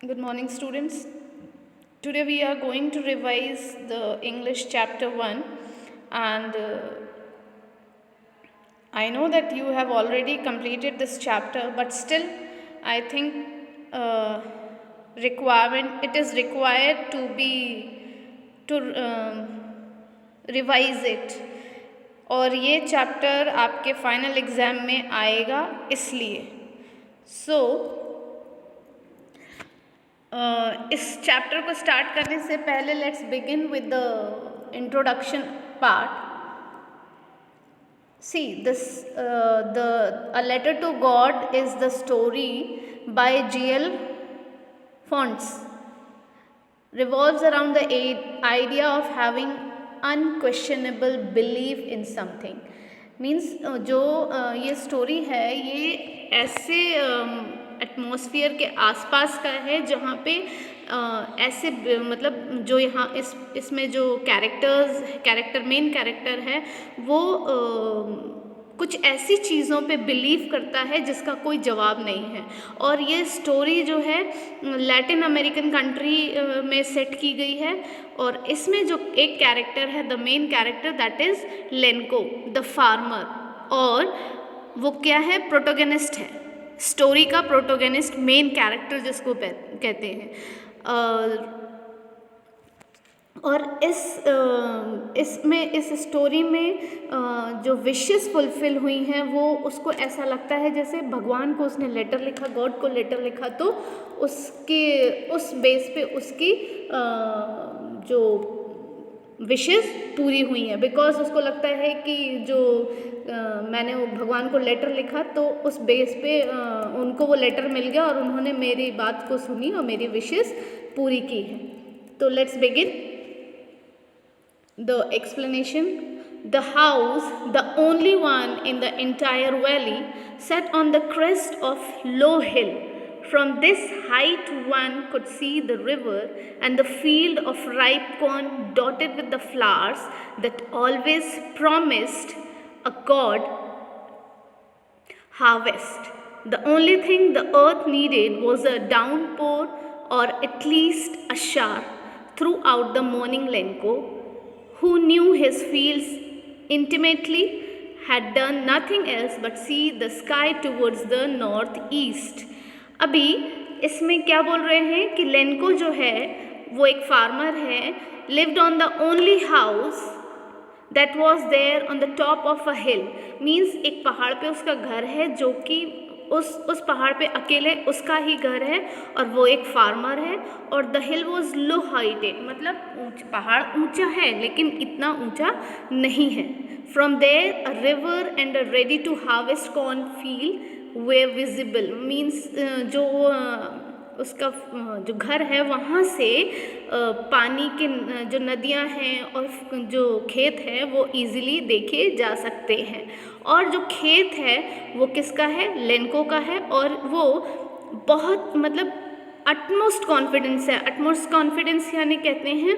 Good morning, students. Today we are going to revise the English chapter 1, and I know that you have already completed this chapter, but still I think it is required to revise it. और ये chapter आपके final exam में आएगा इसलिए इस chapter को start करने से पहले let's begin with the introduction part. See, A Letter to God is the story by G.L. Fonts. Revolves around the idea of having unquestionable belief in something. Means जो ये स्टोरी है ये ऐसे atmosphere के आसपास का है जहाँ पे ऐसे मतलब जो यहाँ इसमें जो मेन कैरेक्टर है वो कुछ ऐसी चीज़ों पे बिलीव करता है जिसका कोई जवाब नहीं है. और ये स्टोरी जो है लैटिन अमेरिकन कंट्री में सेट की गई है और इसमें जो एक कैरेक्टर है the main character that is Lencho the farmer. और वो क्या है, प्रोटोगनिस्ट है, स्टोरी का प्रोटोगनिस्ट, मेन कैरेक्टर जिसको कहते हैं. और इस स्टोरी में जो विशेस फुलफिल हुई हैं वो उसको ऐसा लगता है जैसे भगवान को उसने लेटर लिखा, गॉड को लेटर लिखा, तो उस बेस पे उसकी जो विशेस पूरी हुई हैं. बिकॉज उसको लगता है कि जो मैंने वो भगवान को लेटर लिखा तो उस बेस पे उनको वो लेटर मिल गया और उन्होंने मेरी बात को सुनी और मेरी विशेस पूरी की है. तो let's begin the explanation. The house, the only one in the entire valley, sat on the crest of low hill. From this height one could see the river and the field of ripe corn dotted with the flowers that always promised a God harvest. The only thing the earth needed was a downpour or at least a shower. Throughout the morning, Lenko, who knew his fields intimately, had done nothing else but see the sky towards the northeast. अभी इसमें क्या बोल रहे हैं कि लेनको जो है वो एक फार्मर है, lived on the only house that was there on the top of a hill. Means एक पहाड़ पे उसका घर है जो कि उस पहाड़ पे अकेले उसका ही घर है और वो एक फार्मर है. और the hill was low heighted, मतलब पहाड़ ऊंचा है लेकिन इतना ऊंचा नहीं है. From there a river and a ready to harvest corn field were visible. Means जो उसका जो घर है वहाँ से पानी के जो नदियाँ हैं और जो खेत है वो इजीली देखे जा सकते हैं. और जो खेत है वो किसका है, लेनको का है. और वो बहुत मतलब अटमोस्ट कॉन्फिडेंस है. अटमोस्ट कॉन्फिडेंस यानी कहते हैं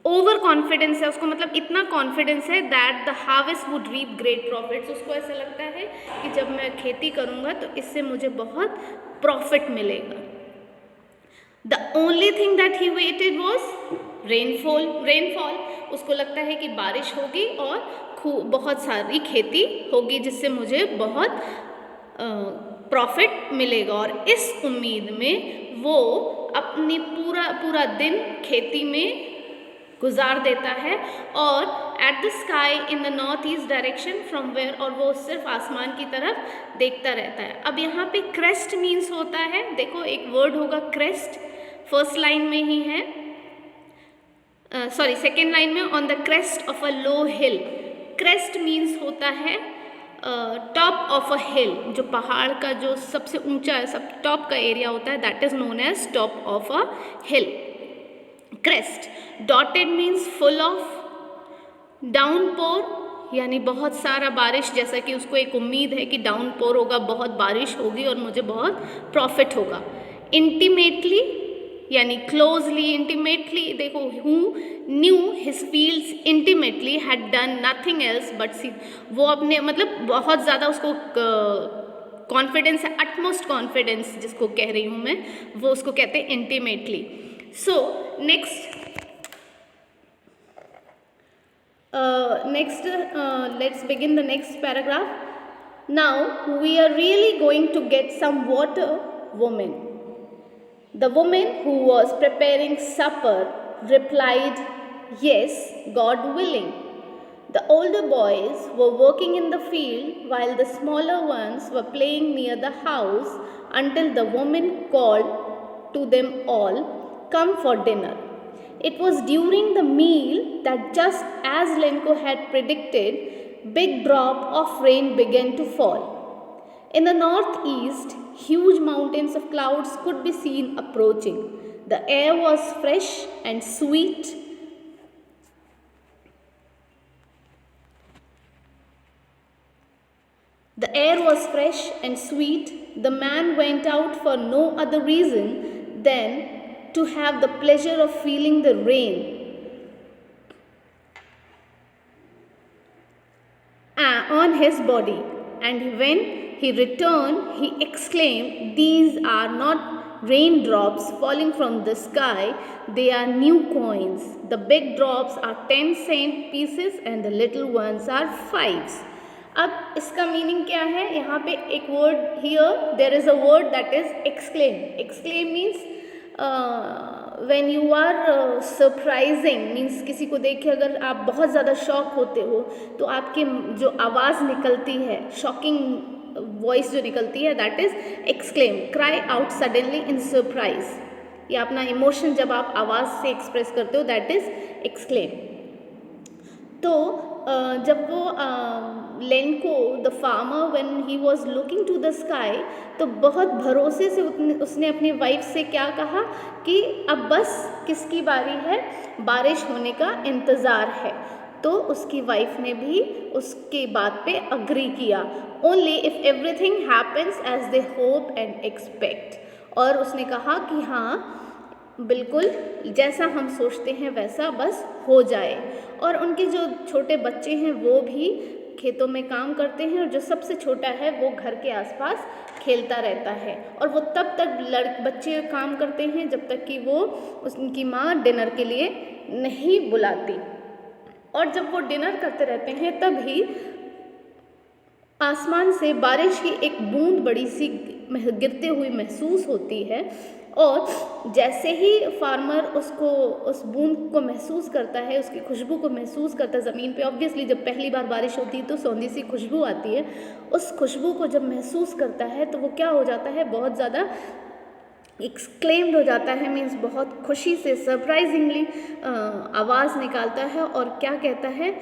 ओवर कॉन्फिडेंस है उसको, मतलब इतना कॉन्फिडेंस है that the harvest would reap great profits. उसको ऐसा लगता है कि जब मैं खेती करूँगा तो इससे मुझे बहुत प्रॉफिट मिलेगा. The only thing that he waited was rainfall. उसको लगता है कि बारिश होगी और बहुत सारी खेती होगी जिससे मुझे बहुत प्रॉफिट मिलेगा. और इस उम्मीद में वो अपनी पूरा दिन खेती में गुजार देता है. और at the sky in the north east direction from where, और वो सिर्फ आसमान की तरफ देखता रहता है. अब यहाँ पे क्रेस्ट मीन्स होता है, देखो एक वर्ड होगा क्रेस्ट, फर्स्ट लाइन में ही है, सेकेंड लाइन में, on the crest of a low hill. Crest means होता है टॉप ऑफ अ हिल, जो पहाड़ का जो सबसे ऊंचा है, सब टॉप का एरिया होता है, that is known as top of a hill. Crest. Dotted means full of. Downpour यानी बहुत सारा बारिश, जैसा कि उसको एक उम्मीद है कि डाउनपोर होगा, बहुत बारिश होगी और मुझे बहुत प्रॉफिट होगा. इंटीमेटली यानी क्लोजली. इंटीमेटली देखो, who knew his fields intimately had done nothing else but see. वो अपने मतलब बहुत ज़्यादा उसको कॉन्फिडेंस है, अटमोस्ट कॉन्फिडेंस जिसको कह रही हूँ मैं, वो उसको कहते हैं intimately. So next let's begin the next paragraph. Now we are really going to get some water, woman. The woman who was preparing supper replied, yes, God willing. The older boys were working in the field while the smaller ones were playing near the house until the woman called to them all, come for dinner. It was during the meal that, just as Lenko had predicted, big drop of rain began to fall. In the northeast, huge mountains of clouds could be seen approaching. The air was fresh and sweet. The air was fresh and sweet. The man went out for no other reason than to have the pleasure of feeling the rain on his body. And when he returned, he exclaimed, these are not raindrops falling from the sky, they are new coins. The big drops are 10-cent pieces and the little ones are 5s. अब इसका meaning क्या है? यहाँ पे एक word, here there is a word that is exclaim. Exclaim means when you are surprising, means किसी को देख के अगर आप बहुत ज़्यादा शॉक होते हो तो आपके जो आवाज़ निकलती है, शॉकिंग वॉइस जो निकलती है, that is exclaim. Cry out suddenly in surprise, या अपना इमोशन जब आप आवाज़ से एक्सप्रेस करते हो, दैट इज़ एक्सक्लेम. तो जब वो Lencho the farmer when he was looking to the sky, तो बहुत भरोसे से उसने अपनी वाइफ से क्या कहा कि अब बस किसकी बारी है, बारिश होने का इंतज़ार है. तो उसकी वाइफ ने भी उसके बात पे अग्री किया. Only if everything happens as they hope and expect. और उसने कहा कि हाँ बिल्कुल जैसा हम सोचते हैं वैसा बस हो जाए. और उनके जो छोटे बच्चे हैं वो भी खेतों में काम करते हैं, और जो सबसे छोटा है वो घर के आसपास खेलता रहता है. और वो तब तक बच्चे काम करते हैं जब तक कि वो उनकी माँ डिनर के लिए नहीं बुलाती. और जब वो डिनर करते रहते हैं तभी आसमान से बारिश की एक बूंद बड़ी सी गिरते हुई महसूस होती है. और जैसे ही फार्मर उसको, उस बूंद को महसूस करता है, उसकी खुशबू को महसूस करता है ज़मीन पे. ऑब्वियसली जब पहली बार बारिश होती है तो सौंधी सी खुशबू आती है. उस खुशबू को जब महसूस करता है तो वो क्या हो जाता है, बहुत ज़्यादा एक्सक्लेम्ड हो जाता है. मीन्स बहुत खुशी से सरप्राइजिंगली आवाज़ निकालता है. और क्या कहता है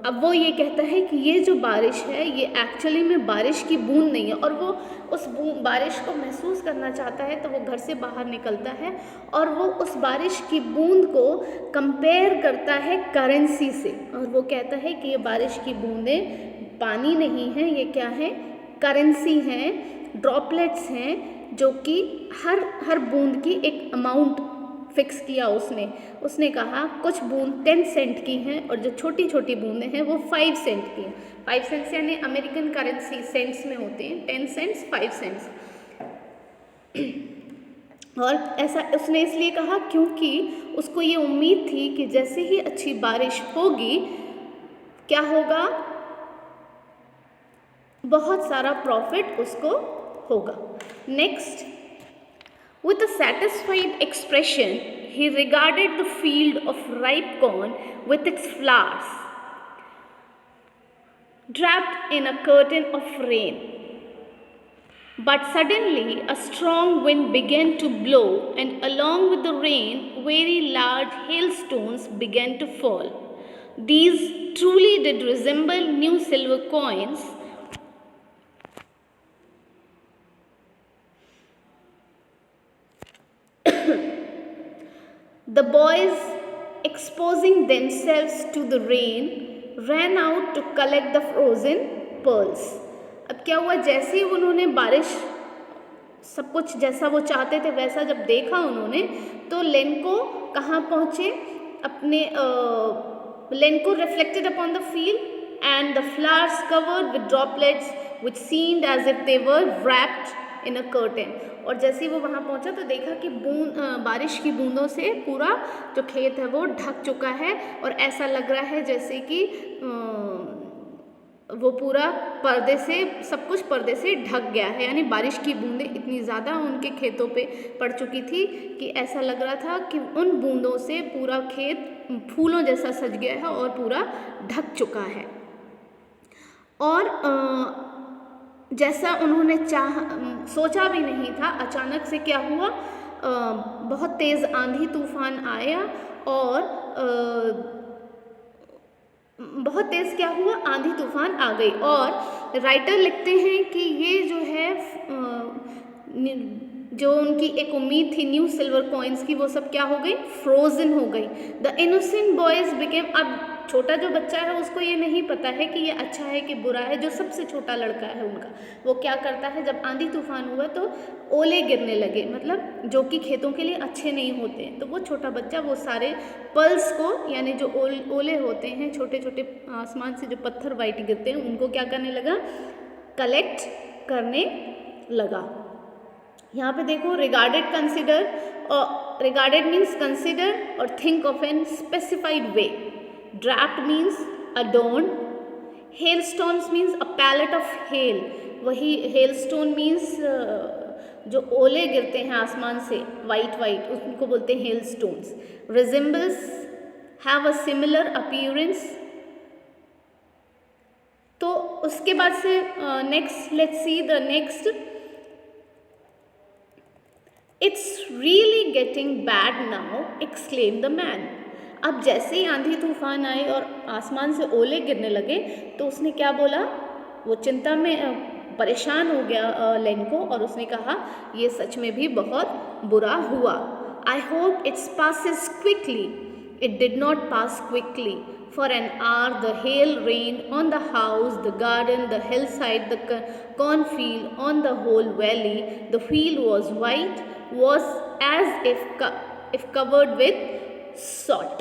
अब वो ये कहता है कि ये जो बारिश है ये एक्चुअली में बारिश की बूंद नहीं है. और वो उस बारिश को महसूस करना चाहता है, तो वो घर से बाहर निकलता है और वो उस बारिश की बूंद को कंपेयर करता है करेंसी से. और वो कहता है कि ये बारिश की बूंदें पानी नहीं हैं, ये क्या है, करेंसी हैं, ड्रॉपलेट्स हैं, जो कि हर बूंद की एक अमाउंट फिक्स किया उसने कहा कुछ बूंद 10 सेंट की हैं और जो छोटी छोटी बूंदें हैं वो 5 सेंट की हैं. 5 सेंट्स यानी अमेरिकन करेंसी सेंट्स में होते हैं. 10 सेंट्स 5 सेंट्स. और ऐसा उसने इसलिए कहा क्योंकि उसको ये उम्मीद थी कि जैसे ही अच्छी बारिश होगी क्या होगा, बहुत सारा प्रॉफिट उसको होगा. Next, with a satisfied expression, he regarded the field of ripe corn with its flowers, draped in a curtain of rain. But suddenly a strong wind began to blow, and along with the rain, very large hailstones began to fall. These truly did resemble new silver coins. The boys, exposing themselves to the rain, ran out to collect the frozen pearls. अब क्या हुआ, जैसे ही उन्होंने बारिश सब कुछ जैसा वो चाहते थे वैसा जब देखा उन्होंने, तो लेनको कहाँ पहुँचे, अपने Lencho reflected upon the field and the flowers covered with droplets which seemed as if they were wrapped in a curtain. और जैसे ही वो वहाँ पहुँचा तो देखा कि बारिश की बूंदों से पूरा जो खेत है वो ढक चुका है और ऐसा लग रहा है जैसे कि वो पूरा पर्दे से, सब कुछ पर्दे से ढक गया है, यानी बारिश की बूंदें इतनी ज़्यादा उनके खेतों पे पड़ चुकी थी कि ऐसा लग रहा था कि उन बूंदों से पूरा खेत फूलों जैसा सज गया है और पूरा ढक चुका है। और जैसा उन्होंने सोचा भी नहीं था, अचानक से क्या हुआ, बहुत तेज़ आंधी तूफान आया और बहुत तेज़ क्या हुआ, आंधी तूफान आ गई। और राइटर लिखते हैं कि ये जो है जो उनकी एक उम्मीद थी न्यू सिल्वर कॉइन्स की, वो सब क्या हो गई, फ्रोजन हो गई। द इनोसेंट बॉयज बिकेम, अब छोटा जो बच्चा है उसको ये नहीं पता है कि ये अच्छा है कि बुरा है, जो सबसे छोटा लड़का है उनका, वो क्या करता है, जब आंधी तूफान हुआ तो ओले गिरने लगे, मतलब जो कि खेतों के लिए अच्छे नहीं होते हैं, तो वो छोटा बच्चा वो सारे पल्स को, यानी जो ओले होते हैं, छोटे छोटे आसमान से जो पत्थर वाइट गिरते हैं, उनको क्या करने लगा, कलेक्ट करने लगा। यहाँ पे देखो, रिगार्डेड, कंसिडर, और रिगार्डेड मीन्स कंसिडर और think of an specified way. Draped means adorned, hailstones means a pallet of hail, वही hailstone means जो ओले गिरते हैं आसमान से वाइट वाइट, उनको बोलते हैं hailstones। resembles, have a similar appearance। तो उसके बाद से next, let's see the next. It's really getting bad now, exclaim the man. अब जैसे ही आंधी तूफान आए और आसमान से ओले गिरने लगे तो उसने क्या बोला, वो चिंता में परेशान हो गया लेनको, और उसने कहा ये सच में भी बहुत बुरा हुआ। I hope it's passes quickly। It did not pass quickly. For an hour the hail rained on the house, the garden, the hillside, the cornfield, on the whole valley. The field was white, was as if covered with salt।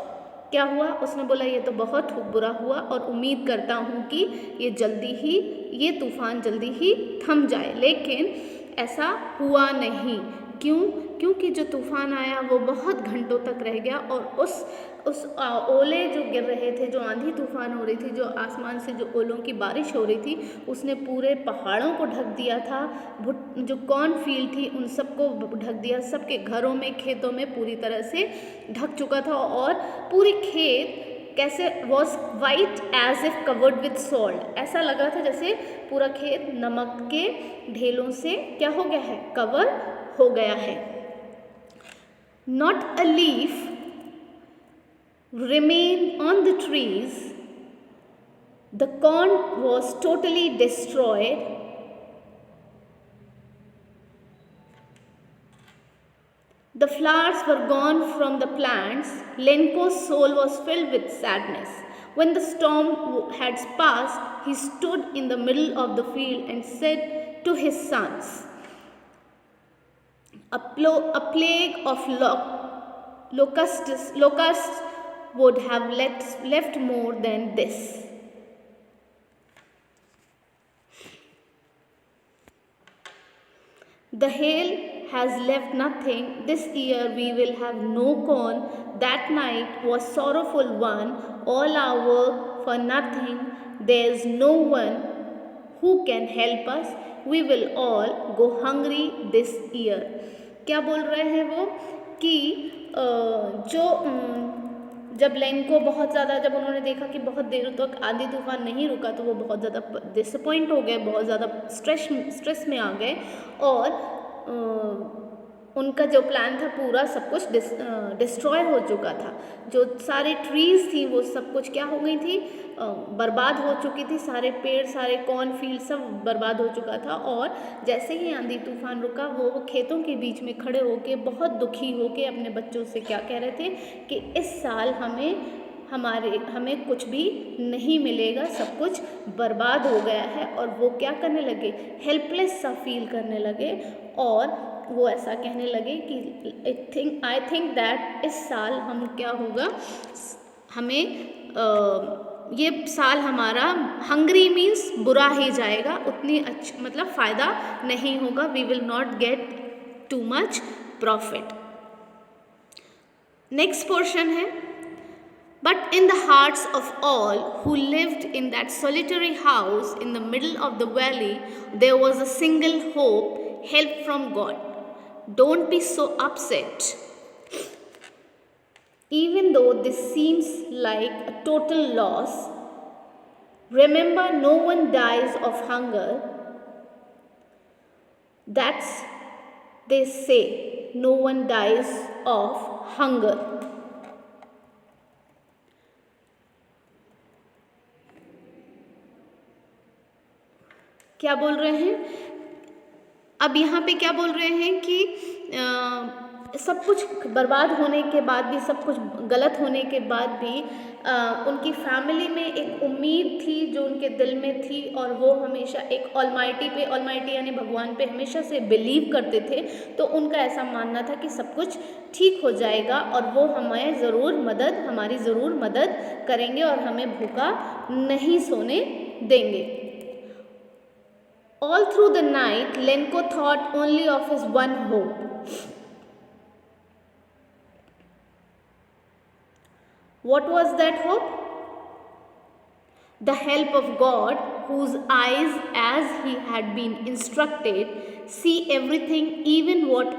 क्या हुआ, उसने बोला ये तो बहुत बुरा हुआ और उम्मीद करता हूँ कि ये तूफान जल्दी ही थम जाए, लेकिन ऐसा हुआ नहीं। क्यों? क्योंकि जो तूफान आया वो बहुत घंटों तक रह गया और उस ओले जो गिर रहे थे, जो आंधी तूफान हो रही थी, जो आसमान से जो ओलों की बारिश हो रही थी, उसने पूरे पहाड़ों को ढक दिया था, जो कॉर्न फील्ड थी उन सबको ढक दिया, सबके घरों में, खेतों में पूरी तरह से ढक चुका था। और पूरी खेत कैसे, was white as if covered with salt, ऐसा लग रहा था जैसे पूरा खेत नमक के ढेलों से क्या हो गया है, कवर हो गया है। Not a leaf remained on the trees, the corn was totally destroyed, the flowers were gone from the plants, Lenko's soul was filled with sadness. When the storm had passed, he stood in the middle of the field and said to his sons, a plague of locusts would have left more than this. The hail has left nothing. This year we will have no corn. That night was sorrowful one. All our work for nothing. There is no one who can help us. We will all go hungry this year. क्या बोल रहे हैं वो कि जब लेनको बहुत ज़्यादा, जब उन्होंने देखा कि बहुत देर तक आंधी तूफान नहीं रुका तो वो बहुत ज़्यादा डिसअपॉइंट हो गए, बहुत ज़्यादा स्ट्रेस में आ गए, और उनका जो प्लान था पूरा सब कुछ डिस्ट्रॉय हो चुका था। जो सारे ट्रीज़ थी वो सब कुछ क्या हो गई थी, बर्बाद हो चुकी थी, सारे पेड़, सारे कॉर्न फील्ड सब बर्बाद हो चुका था। और जैसे ही आंधी तूफान रुका वो खेतों के बीच में खड़े होके बहुत दुखी होके अपने बच्चों से क्या कह रहे थे कि इस साल हमें कुछ भी नहीं मिलेगा, सब कुछ बर्बाद हो गया है। और वो क्या करने लगे, हेल्पलेस सा फील करने लगे, और वो ऐसा कहने लगे कि आई थिंक दैट इस साल हम क्या होगा, हमें ये साल हमारा हंग्री मीन्स बुरा ही जाएगा, उतनी अच्छी मतलब फ़ायदा नहीं होगा, we will not get too much profit. Next portion है, but in the hearts of all who lived in that solitary house in the middle of the valley there was a single hope, help from God. Don't be so upset. Even though this seems like a total loss, remember no one dies of hunger. That's, they say, no one dies of hunger. क्या बोल रहे हैं अब यहाँ पे? क्या बोल रहे हैं कि सब कुछ बर्बाद होने के बाद भी, सब कुछ गलत होने के बाद भी उनकी फैमिली में एक उम्मीद थी जो उनके दिल में थी, और वो हमेशा एक ऑलमाइटी पे, ऑलमाइटी यानी भगवान पे हमेशा से बिलीव करते थे। तो उनका ऐसा मानना था कि सब कुछ ठीक हो जाएगा और वो हमें हमारी ज़रूर मदद करेंगे और हमें भूखा नहीं सोने देंगे। All through the night, Lenko thought only of his one hope. What was that hope? The help of God, whose eyes, as he had been instructed, see everything, even what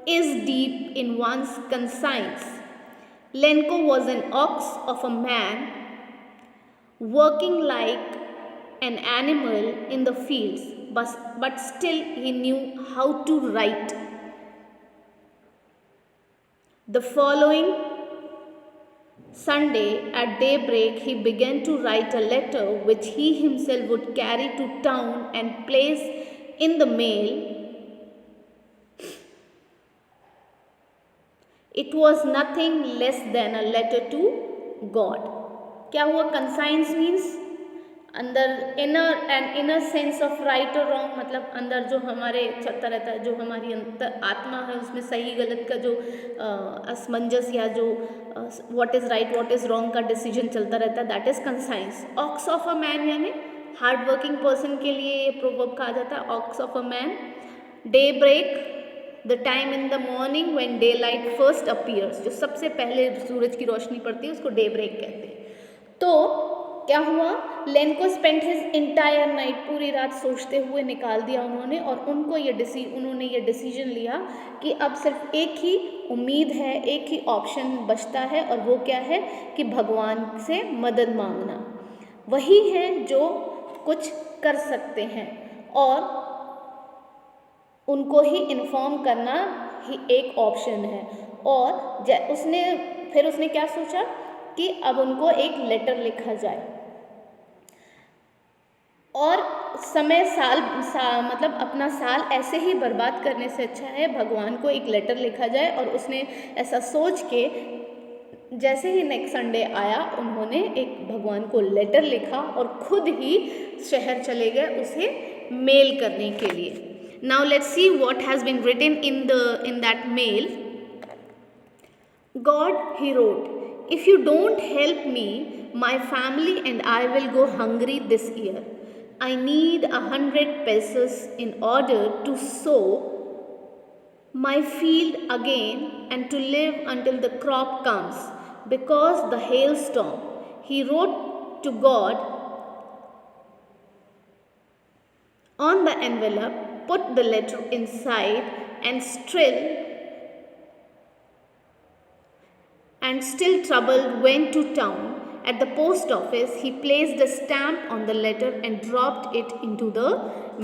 is deep in one's conscience. Lenko was an ox of a man, working like an animal in the fields, but still he knew how to write. The following Sunday at daybreak he began to write a letter which he himself would carry to town and place in the mail. It was nothing less than a letter to God. क्या हुआ? conscience means अंदर inner sense of right और wrong, मतलब अंदर जो हमारे चलता रहता है, जो हमारी अंतर आत्मा है उसमें सही गलत का जो असमंजस या जो what is right what is wrong का डिसीजन चलता रहता है, that is conscience. Ox of a man यानी हार्ड वर्किंग पर्सन के लिए ये प्रोवर्ब कहा जाता है, ox of a man. Day break, the time in the morning when day light first appears, जो सबसे पहले सूरज की रोशनी पड़ती है उसको डे ब्रेक कहते हैं। तो क्या हुआ? लेनको स्पेंट हिज इंटायर नाइट, पूरी रात सोचते हुए निकाल दिया उन्होंने, और उन्होंने ये डिसीजन लिया कि अब सिर्फ एक ही उम्मीद है, एक ही ऑप्शन बचता है, और वो क्या है कि भगवान से मदद मांगना। वही है जो कुछ कर सकते हैं और उनको ही इन्फॉर्म करना ही एक ऑप्शन है। और उसने क्या सोचा कि अब उनको एक लेटर लिखा जाए, और मतलब अपना साल ऐसे ही बर्बाद करने से अच्छा है भगवान को एक लेटर लिखा जाए। और उसने ऐसा सोच के जैसे ही नेक्स्ट संडे आया उन्होंने एक भगवान को लेटर लिखा और खुद ही शहर चले गए उसे मेल करने के लिए। Now let's see what has been written in that mail. God, he wrote, if you don't help me, my family and I will go hungry this year. I need 100 pesos in order to sow my field again and to live until the crop comes, because the hailstorm. He wrote to God on the envelope, put the letter inside, and still troubled went to town. At the post office he placed a stamp on the letter and dropped it into the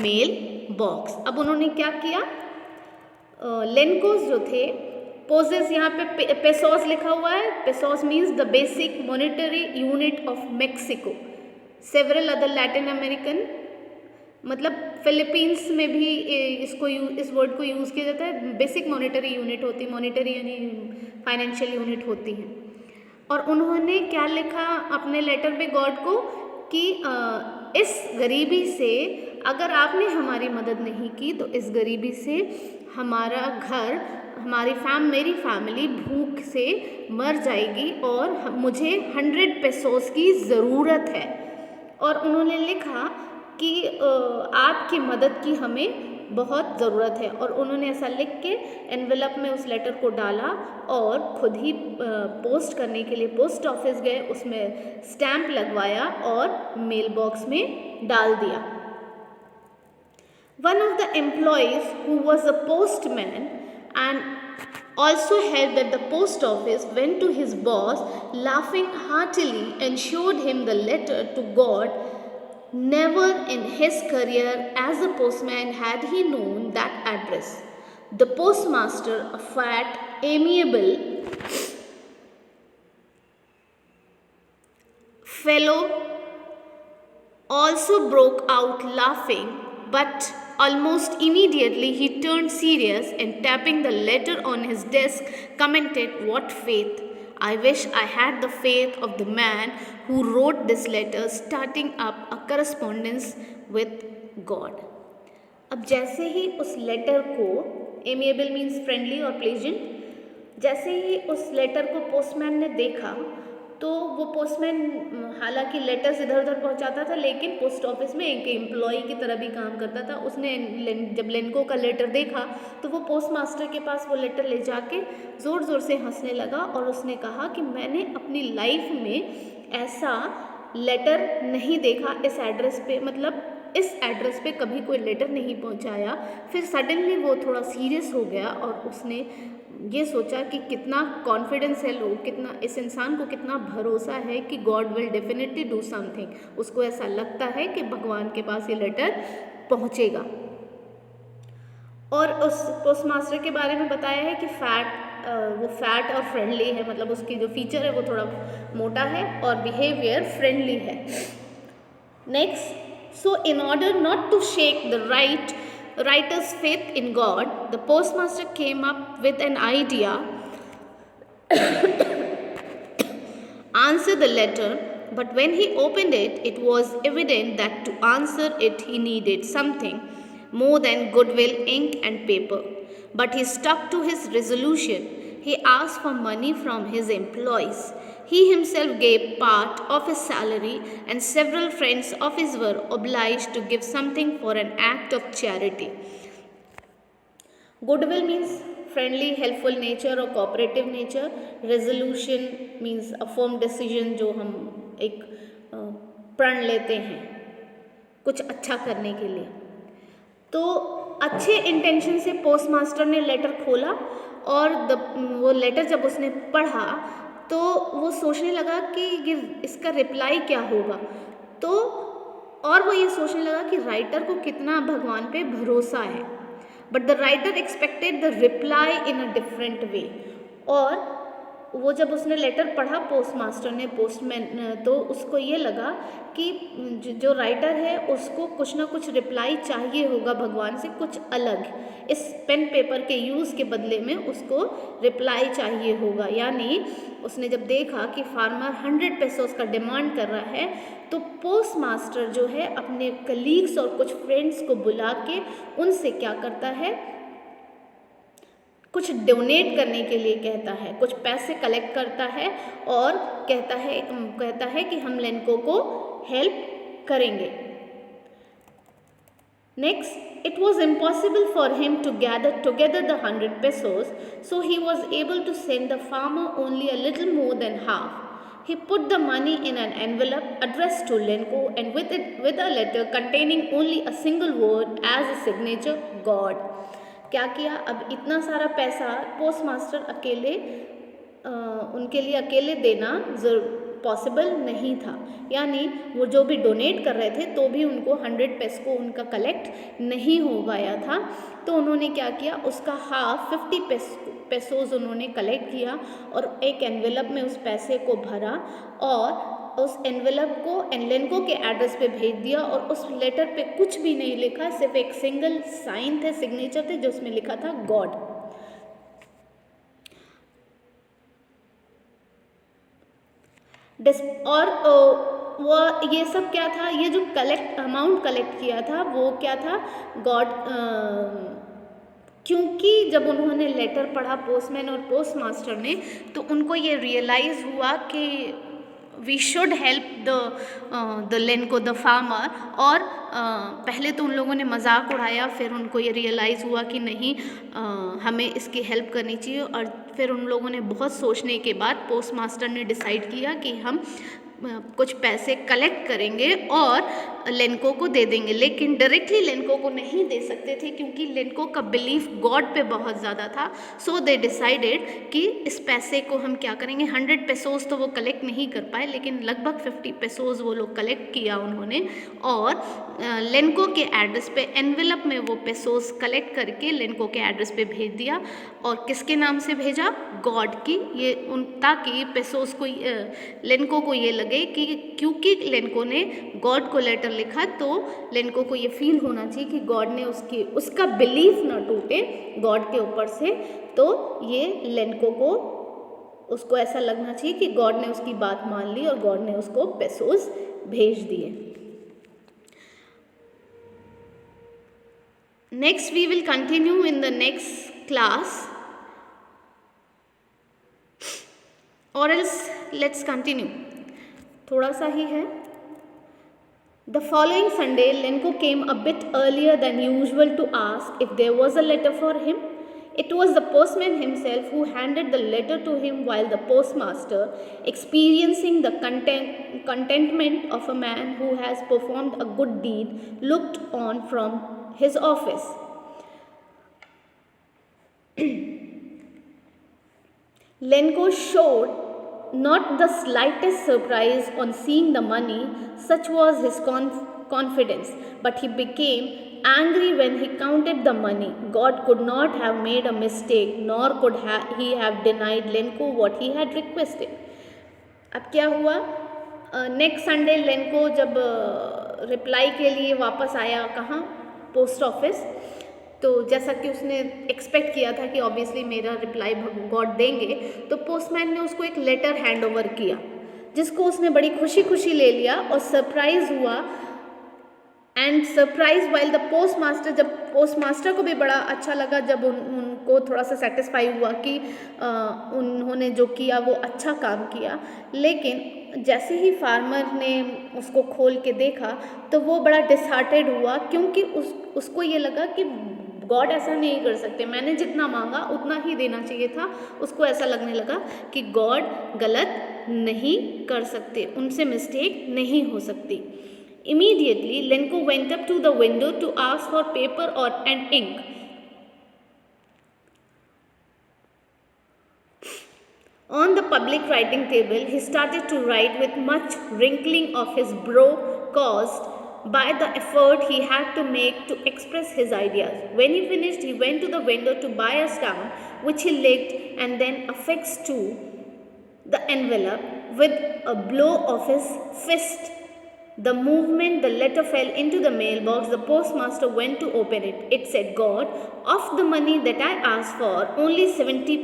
mail box. अब उन्होंने क्या किया? लेनकोस जो थे, poses यहाँ पे pesos लिखा हुआ है। Pesos means the basic monetary unit of Mexico. Several other Latin American, मतलब फिलीपींस में भी इस वर्ड को यूज़ किया जाता है। बेसिक मॉनेटरी यूनिट होती है, मॉनेटरी यानी फाइनेंशियल यूनिट होती है। और उन्होंने क्या लिखा अपने लेटर में गॉड को कि इस गरीबी से अगर आपने हमारी मदद नहीं की तो इस गरीबी से हमारा घर, मेरी फैमिली भूख से मर जाएगी और मुझे 100 पेसोस की ज़रूरत है। और उन्होंने लिखा कि आपकी मदद की हमें बहुत ज़रूरत है। और उन्होंने ऐसा लिख के एनवेलप में उस लेटर को डाला और खुद ही पोस्ट करने के लिए पोस्ट ऑफिस गए, उसमें स्टैम्प लगवाया और मेल बॉक्स में डाल दिया। One of the employees, who was a postman and also helped at the post office, went to his boss laughing heartily and showed him the letter to God. Never in his career as a postman had he known that address. The postmaster, a fat, amiable fellow, also broke out laughing, but almost immediately he turned serious and tapping the letter on his desk commented, "What faith! I wish I had the faith of the man who wrote this letter, starting up a correspondence with God." अब जैसे ही उस letter को, amiable means friendly और pleasant, जैसे ही उस letter को postman ने देखा तो वो पोस्टमैन हालांकि लेटर्स इधर उधर पहुंचाता था, लेकिन पोस्ट ऑफिस में एक एम्प्लॉय की तरह भी काम करता था। उसने जब लेनको का लेटर देखा तो वो पोस्ट मास्टर के पास वो लेटर ले जाके ज़ोर ज़ोर से हंसने लगा और उसने कहा कि मैंने अपनी लाइफ में ऐसा लेटर नहीं देखा, इस एड्रेस पे, मतलब इस एड्रेस पे कभी कोई लेटर नहीं पहुंचाया। फिर सडनली वो थोड़ा सीरियस हो गया और उसने ये सोचा कि कितना कॉन्फिडेंस है लोग, कितना इस इंसान को कितना भरोसा है कि God will definitely do something. उसको ऐसा लगता है कि भगवान के पास ये लेटर पहुंचेगा। और उस पोस्ट मास्टर के बारे में बताया है कि वो फैट और फ्रेंडली है, मतलब उसकी जो फीचर है वो थोड़ा मोटा है और बिहेवियर फ्रेंडली है। Next, so in order not to shake the writer's faith in God, the postmaster came up with an idea, answer the letter, but when he opened it, it was evident that to answer it he needed something more than goodwill, ink and paper. But he stuck to his resolution. He asked for money from his employees. He himself gave part of his salary, and several friends of his were obliged to give something for an act of charity. Goodwill means friendly, helpful nature or cooperative nature. Resolution means a firm decision जो हम एक प्रण लेते हैं कुछ अच्छा करने के लिए। तो अच्छे इंटेंशन से पोस्ट मास्टर ने लेटर खोला और वो लेटर जब उसने पढ़ा तो वो सोचने लगा कि इसका रिप्लाई क्या होगा। तो और वो ये सोचने लगा कि राइटर को कितना भगवान पे भरोसा है। But the writer expected the reply in a different way. और वो जब उसने लेटर पढ़ा पोस्ट मास्टर ने, पोस्टमैन, तो उसको ये लगा कि जो राइटर है उसको कुछ ना कुछ रिप्लाई चाहिए होगा भगवान से, कुछ अलग। इस पेन पेपर के यूज़ के बदले में उसको रिप्लाई चाहिए होगा। यानी उसने जब देखा कि फार्मर 100 पेसोस का डिमांड कर रहा है तो पोस्ट मास्टर जो है अपने कलीग्स और कुछ फ्रेंड्स को बुला के उनसे क्या करता है, कुछ डोनेट करने के लिए कहता है, कुछ पैसे कलेक्ट करता है और कहता है कि हम लेनको को हेल्प करेंगे। Next, it was impossible for him to gather together the 100 pesos, so he was able to send the farmer only a little more than half. He put the money in an envelope addressed to Lenko and with a letter containing only a single word as a signature, God. क्या किया, अब इतना सारा पैसा post master अकेले उनके लिए अकेले देना पॉसिबल नहीं था। यानी वो जो भी डोनेट कर रहे थे तो भी उनको 100 पेसो उनका कलेक्ट नहीं हो पाया था। तो उन्होंने क्या किया, उसका हाफ 50 पेसोज उन्होंने कलेक्ट किया और एक एनवेलप में उस पैसे को भरा और उस एनवेलप को लेनको के एड्रेस पे भेज दिया। और उस लेटर पे कुछ भी नहीं लिखा, सिर्फ एक सिंगल साइन थे, सिग्नेचर थे, जो उसमें लिखा था गॉड। और वो ये सब क्या था, ये जो अमाउंट कलेक्ट किया था वो क्या था, गॉड, क्योंकि जब उन्होंने लेटर पढ़ा पोस्टमैन और पोस्ट मास्टर ने, तो उनको ये रियलाइज़ हुआ कि we should help the Lencho the farmer. और पहले तो उन लोगों ने मजाक उड़ाया, फिर उनको ये रियलाइज़ हुआ कि नहीं, हमें इसकी हेल्प करनी चाहिए। और फिर उन लोगों ने बहुत सोचने के बाद पोस्ट मास्टर ने डिसाइड किया कि हम कुछ पैसे कलेक्ट करेंगे और लेनको को दे देंगे, लेकिन डायरेक्टली लेनको को नहीं दे सकते थे क्योंकि लेनको का बिलीफ गॉड पे बहुत ज़्यादा था। सो दे डिसाइडेड कि इस पैसे को हम क्या करेंगे, 100 पेसोज तो वो कलेक्ट नहीं कर पाए, लेकिन लगभग 50 पेसोज वो लोग कलेक्ट किया उन्होंने, और लेनको के एड्रेस पे एनवेलप में वो पेसोज कलेक्ट करके लेनको के एड्रेस पे भेज दिया। और किसके नाम से भेजा, गॉड की, ये ताकि पेसोज को लेनको को ये लगे कि क्योंकि लेनको ने गॉड को लेटर लिखा, तो लेनको को ये फील होना चाहिए कि गॉड ने उसका बिलीफ ना टूटे गॉड के ऊपर से। तो ये लेनको को, उसको ऐसा लगना चाहिए कि गॉड ने उसकी बात मान ली और गॉड ने उसको पेसोज भेज दिए। Next we will continue in the next class, और एल्स लेट्स कंटिन्यू, थोड़ा सा ही है। The following Sunday, Lenko came a bit earlier than usual to ask if there was a letter for him. It was the postman himself who handed the letter to him, while the postmaster, experiencing the contentment of a man who has performed a good deed, looked on from his office. Lenko showed not the slightest surprise on seeing the money, such was his confidence, but he became angry when he counted the money. God could not have made a mistake, nor could he have denied Lenko what he had requested. अब क्या हुआ, next Sunday लेनको जब reply के लिए वापस आया, कहाँ, post office, तो जैसा कि उसने एक्सपेक्ट किया था कि ऑब्वियसली मेरा रिप्लाई गॉड देंगे, तो पोस्टमैन ने उसको एक लेटर हैंड ओवर किया, जिसको उसने बड़ी खुशी खुशी ले लिया और सरप्राइज हुआ। And surprise while the post master, जब पोस्ट मास्टर को भी बड़ा अच्छा लगा, जब उनको थोड़ा सा सेटिस्फाई हुआ कि उन्होंने जो किया वो अच्छा काम किया, लेकिन जैसे ही फार्मर ने उसको खोल के देखा तो वो बड़ा डिसहार्टेड हुआ, क्योंकि उसको ये लगा कि गॉड ऐसा नहीं कर सकते, मैंने जितना मांगा उतना ही देना चाहिए था। उसको ऐसा लगने लगा कि गॉड गलत नहीं कर सकते, उनसे मिस्टेक नहीं हो सकती। Immediately, Lenko went up to the window to ask for paper and ink. On the public writing table, he started to write with much wrinkling of his brow caused by the effort he had to make to express his ideas. When he finished, he went to the window to buy a stamp, which he licked and then affixed to the envelope with a blow of his fist. The moment the letter fell into the mailbox, the postmaster went to open it. It said, God, of the money that I asked for, only 70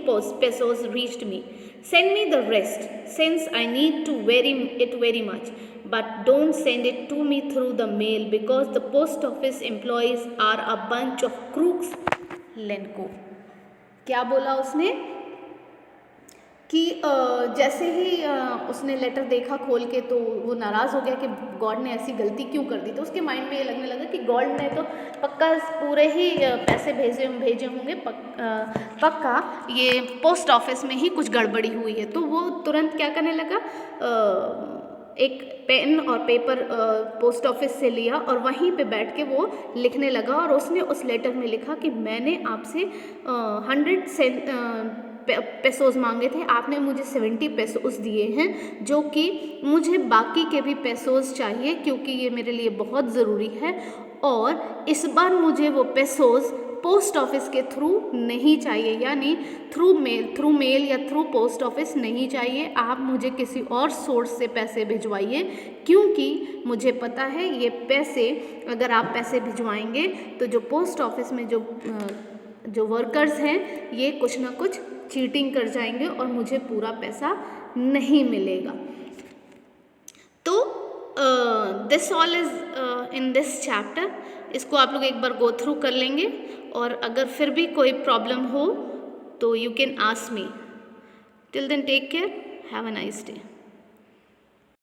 pesos reached me. Send me the rest, since I need to it very much. But don't send it to me through the mail, because the post office employees are a bunch of crooks. Lenko. क्या बोला उसने कि जैसे ही उसने letter देखा खोल के, तो वो नाराज़ हो गया कि गॉड ने ऐसी गलती क्यों कर दी। तो उसके माइंड में ये लगने लगा कि गॉड ने तो पक्का पूरे ही पैसे भेजे होंगे, पक्का ये पोस्ट ऑफिस में ही कुछ गड़बड़ी हुई है। तो वो तुरंत क्या करने लगा, एक पेन और पेपर पोस्ट ऑफिस से लिया और वहीं पे बैठ के वो लिखने लगा, और उसने उस लेटर में लिखा कि मैंने आपसे 100 पेसोज मांगे थे, आपने मुझे 70 पेसोज दिए हैं, जो कि मुझे बाकी के भी पेसोज चाहिए, क्योंकि ये मेरे लिए बहुत ज़रूरी है। और इस बार मुझे वो पेसोज पोस्ट ऑफिस के थ्रू नहीं चाहिए, यानी थ्रू मेल या थ्रू पोस्ट ऑफिस नहीं चाहिए। आप मुझे किसी और सोर्स से पैसे भिजवाइए, क्योंकि मुझे पता है ये पैसे, अगर आप पैसे भिजवाएंगे तो जो पोस्ट ऑफिस में जो वर्कर्स हैं, ये कुछ ना कुछ चीटिंग कर जाएंगे और मुझे पूरा पैसा नहीं मिलेगा। तो this all is in this chapter. इसको आप लोग एक बार गो थ्रू कर लेंगे, और अगर फिर भी कोई प्रॉब्लम हो तो you can ask me. Till then take care, have a nice day.